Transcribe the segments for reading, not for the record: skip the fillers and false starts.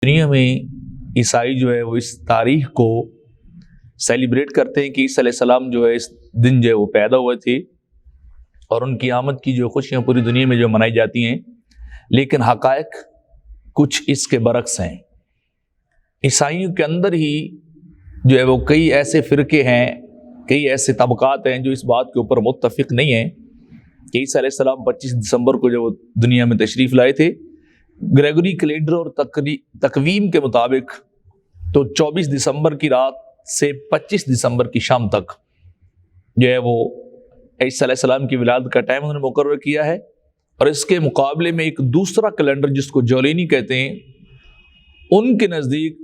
دنیا میں عیسائی جو ہے وہ اس تاریخ کو سیلیبریٹ کرتے ہیں کہ عیسیٰ علیہ السلام جو ہے اس دن جو ہے وہ پیدا ہوئے تھے اور ان کی آمد کی جو خوشیاں پوری دنیا میں جو منائی جاتی ہیں، لیکن حقائق کچھ اس کے برعکس ہیں۔ عیسائیوں کے اندر ہی جو ہے وہ کئی ایسے فرقے ہیں، کئی ایسے طبقات ہیں جو اس بات کے اوپر متفق نہیں ہیں کہ عیسیٰ علیہ السلام 25 دسمبر کو جو وہ دنیا میں تشریف لائے تھے۔ گریگوری کیلنڈر اور تقویم کے مطابق تو 24 دسمبر کی رات سے 25 دسمبر کی شام تک جو ہے وہ عیسیٰ علیہ السلام کی ولادت کا ٹائم انہوں نے مقرر کیا ہے، اور اس کے مقابلے میں ایک دوسرا کیلنڈر جس کو جولینی کہتے ہیں، ان کے نزدیک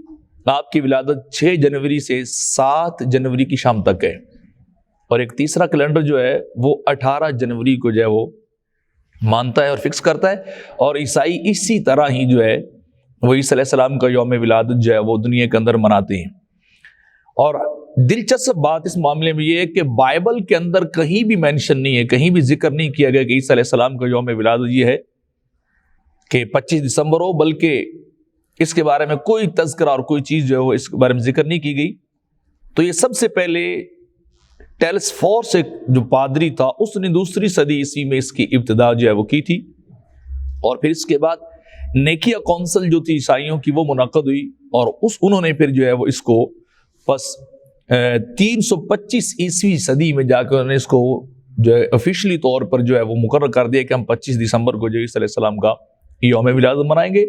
آپ کی ولادت 6 جنوری سے 7 جنوری کی شام تک ہے، اور ایک تیسرا کیلنڈر جو ہے وہ 18 جنوری کو جو ہے وہ مانتا ہے اور فکس کرتا ہے، اور عیسائی اسی طرح ہی جو ہے وہ عیسیٰ علیہ السلام کا یوم ولادت جو ہے وہ دنیا کے اندر مناتے ہیں۔ اور دلچسپ بات اس معاملے میں یہ ہے کہ بائبل کے اندر کہیں بھی مینشن نہیں ہے، کہیں بھی ذکر نہیں کیا گیا کہ عیسیٰ علیہ السلام کا یوم ولادت یہ ہے کہ 25 دسمبر ہو، بلکہ اس کے بارے میں کوئی تذکرہ اور کوئی چیز جو ہے وہ اس کے بارے میں ذکر نہیں کی گئی۔ تو یہ سب سے پہلے ٹیلسفورس ایک جو پادری تھا، اس نے 2 صدی عیسوی میں اس کی ابتدا جو ہے وہ کی تھی، اور پھر اس کے بعد نیکیا کونسل جو تھی عیسائیوں کی وہ منعقد ہوئی، اور انہوں نے پھر جو ہے وہ اس کو پس 325 عیسوی صدی میں جا کر انہوں نے اس کو جو ہے آفیشلی طور پر جو ہے وہ مقرر کر دیا کہ ہم 25 دسمبر کو جو عیسیٰ علیہ السلام کا یوم ولادت منائیں گے۔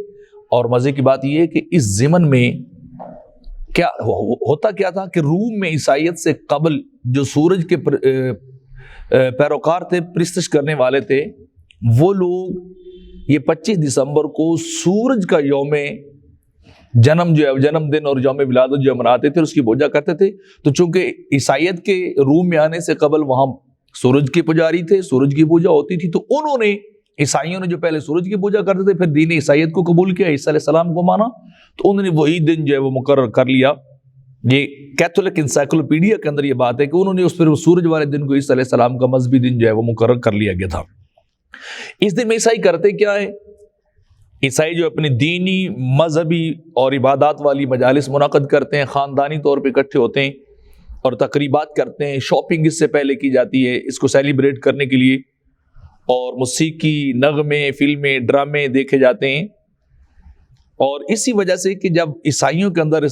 اور مزے کی بات یہ ہے کہ اس ضمن میں کیا ہوتا کیا تھا کہ روم میں عیسائیت سے قبل جو سورج کے پیروکار تھے، پرستش کرنے والے تھے، وہ لوگ یہ 25 دسمبر کو سورج کا یوم جنم جو ہے جنم دن اور یوم ولادت جو مناتے تھے، اس کی پوجا کرتے تھے۔ تو چونکہ عیسائیت کے روم میں آنے سے قبل وہاں سورج کے پجاری تھے، سورج کی پوجا ہوتی تھی، تو انہوں نے عیسائیوں نے جو پہلے سورج کی پوجا کرتے تھے پھر دین عیسائیت کو قبول کیا، عیسیٰ علیہ السلام کو مانا، تو انہوں نے وہی دن جو ہے وہ مقرر کر لیا۔ یہ کیتھولک انسائکلوپیڈیا کے اندر یہ بات ہے کہ انہوں نے اس پر سورج والے دن کو عیسیٰ علیہ السلام کا مذہبی دن جو ہے وہ مقرر کر لیا گیا تھا۔ اس دن میں عیسائی کرتے کیا ہے؟ عیسائی جو اپنی دینی، مذہبی اور عبادات والی مجالس منعقد کرتے ہیں، خاندانی طور پہ اکٹھے ہوتے ہیں اور تقریبات کرتے ہیں۔ شاپنگ اس سے پہلے کی جاتی ہے اس کو سیلیبریٹ کرنے کے لیے، اور موسیقی، نغمے، فلمیں، ڈرامے دیکھے جاتے ہیں۔ اور اسی وجہ سے کہ جب عیسائیوں کے اندر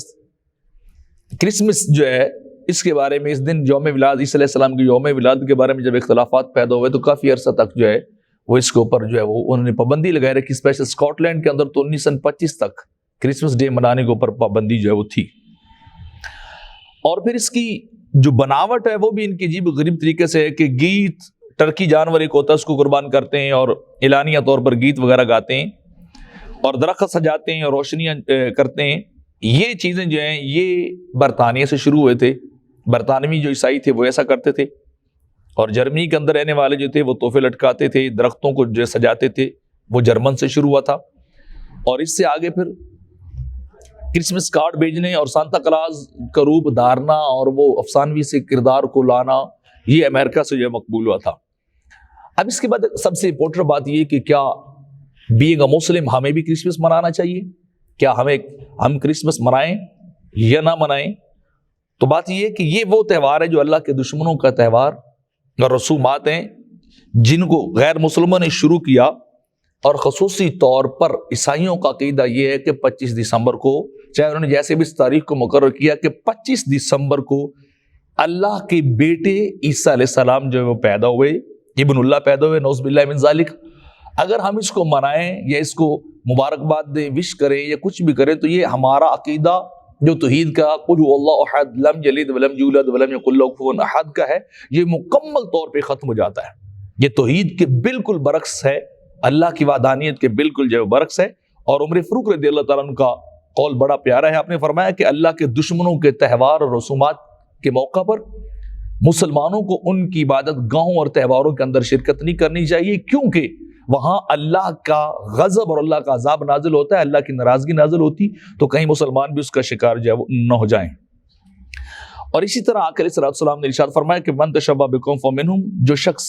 کرسمس جو ہے اس کے بارے میں، اس دن یوم ولادت عیسیٰ علیہ السلام کے یوم ولادت کے بارے میں جب اختلافات پیدا ہوئے تو کافی عرصہ تک جو ہے وہ اس کے اوپر جو ہے وہ انہوں نے پابندی لگائے رکھی۔ اسپیشل اسکاٹ لینڈ کے اندر تو 1925 تک کرسمس ڈے منانے کے اوپر پابندی جو ہے وہ تھی۔ اور پھر اس کی جو بناوٹ ہے وہ بھی ان کی عجیب غریب طریقے سے ہے کہ گیت، ٹرکی جانور ایک ہوتا ہے اس کو قربان کرتے ہیں اور اعلانیہ طور پر گیت وغیرہ گاتے ہیں، اور درخت سجاتے ہیں اور روشنیاں کرتے ہیں۔ یہ چیزیں جو ہیں یہ برطانیہ سے شروع ہوئے تھے، برطانوی جو عیسائی تھے وہ ایسا کرتے تھے، اور جرمنی کے اندر رہنے والے جو تھے وہ تحفے لٹکاتے تھے، درختوں کو جو سجاتے تھے، وہ جرمن سے شروع ہوا تھا۔ اور اس سے آگے پھر کرسمس کارڈ بھیجنے اور سانتا کلاز کا روپ دھارنا اور وہ افسانوی سے کردار کو لانا، یہ امریکہ سے جو مقبول ہوا تھا۔ اب اس کے بعد سب سے امپورٹنٹ بات یہ کہ کیا بینگ اے مسلم ہمیں بھی کرسمس منانا چاہیے؟ کیا ہم کرسمس منائیں یا نہ منائیں؟ تو بات یہ ہے کہ یہ وہ تہوار ہے جو اللہ کے دشمنوں کا تہوار اور رسومات ہیں جن کو غیر مسلموں نے شروع کیا، اور خصوصی طور پر عیسائیوں کا عقیدہ یہ ہے کہ 25 دسمبر کو، چاہے انہوں نے جیسے بھی اس تاریخ کو مقرر کیا کہ 25 دسمبر کو اللہ کے بیٹے عیسیٰ علیہ السلام جو ہے وہ پیدا ہوئے، ابن اللہ پیدا ہوئے، نعوذ باللہ من ذالک۔ اگر ہم اس کو منائیں یا اس کو مبارکباد دیں، وش کریں یا کچھ بھی کریں، تو یہ ہمارا عقیدہ جو توحید کا قل هو اللہ احد لم یلد ولم یولد ولم یکن له کفوا احد کا ہے، یہ مکمل طور پہ ختم ہو جاتا ہے۔ یہ توحید کے بالکل برعکس ہے، اللہ کی وحدانیت کے بالکل جو برعکس ہے۔ اور عمر فاروق رضی اللہ تعالیٰ عنہ کا قول بڑا پیارا ہے، آپ نے فرمایا کہ اللہ کے دشمنوں کے تہوار اور رسومات کے موقع پر مسلمانوں کو ان کی عبادت گاہوں اور تہواروں کے اندر شرکت نہیں کرنی چاہیے، کیونکہ وہاں اللہ کا غضب اور اللہ کا عذاب نازل ہوتا ہے، اللہ کی ناراضگی نازل ہوتی، تو کہیں مسلمان بھی اس کا شکار جو ہے وہ نہ ہو جائیں۔ اور اسی طرح آقا علیہ السلام نے ارشاد فرمایا کہ من تشبہ بقوم فمنہم، جو شخص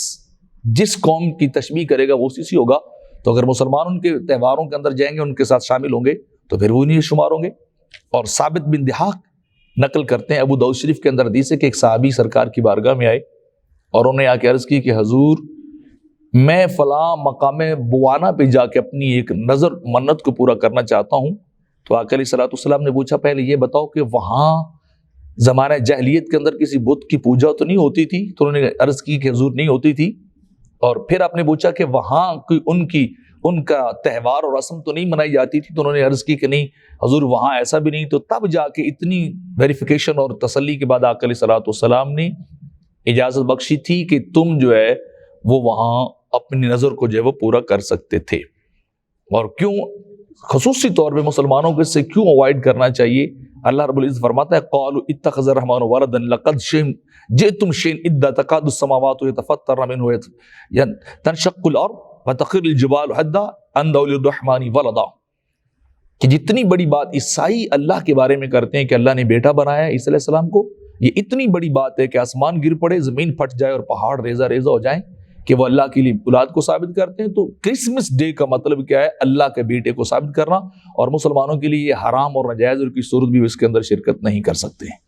جس قوم کی تشبیہ کرے گا وہ اسی سے ہوگا۔ تو اگر مسلمان ان کے تہواروں کے اندر جائیں گے، ان کے ساتھ شامل ہوں گے، تو پھر وہ نہیں شمار ہوں گے۔ اور ثابت بن دحاق نقل کرتے ہیں، ابو داؤد شریف کے اندر حدیث ہے کہ ایک صحابی سرکار کی بارگاہ میں آئے اور انہوں نے آ کے عرض کی کہ حضور میں فلاں مقام بوانا پہ جا کے اپنی ایک نظر منت کو پورا کرنا چاہتا ہوں۔ تو آقا علیہ الصلوۃ والسلام نے پوچھا پہلے یہ بتاؤ کہ وہاں زمانہ جاہلیت کے اندر کسی بت کی پوجا تو نہیں ہوتی تھی؟ تو انہوں نے عرض کی کہ حضور نہیں ہوتی تھی۔ اور پھر آپ نے پوچھا کہ وہاں کوئی ان کا تہوار اور رسم تو نہیں منائی جاتی تھی؟ تو انہوں نے عرض کی کہ نہیں حضور وہاں ایسا بھی نہیں۔ تو تب جا کے اتنی ویریفیکیشن اور تسلی کے بعد آقا علیہ الصلوۃ والسلام نے اجازت بخشی تھی کہ تم جو ہے وہ وہاں اپنی نظر کو جو ہے وہ پورا کر سکتے تھے۔ اور کیوں خصوصی طور پہ مسلمانوں کو اس سے کیوں اوائڈ کرنا چاہیے؟ اللہ رب العزت فرماتا ہے قالوا اتخذ الرحمن ولدا لقد جئتم شيئا ادا تكاد السماوات يتفطرن منه تنشق الارض وتخر الجبال حدا ان دعوا للرحمن ولدا، کہ جتنی بڑی بات عیسائی اللہ کے بارے میں کرتے ہیں کہ اللہ نے بیٹا بنایا ہے عیسی علیہ السلام کو، یہ اتنی بڑی بات ہے کہ آسمان گر پڑے، زمین پھٹ جائے اور پہاڑ ریزہ ریزہ ہو جائیں کہ وہ اللہ کے لیے اولاد کو ثابت کرتے ہیں۔ تو کرسمس ڈے کا مطلب کیا ہے؟ اللہ کے بیٹے کو ثابت کرنا، اور مسلمانوں کے لیے یہ حرام اور ناجائز اور کی صورت بھی اس کے اندر شرکت نہیں کر سکتے ہیں۔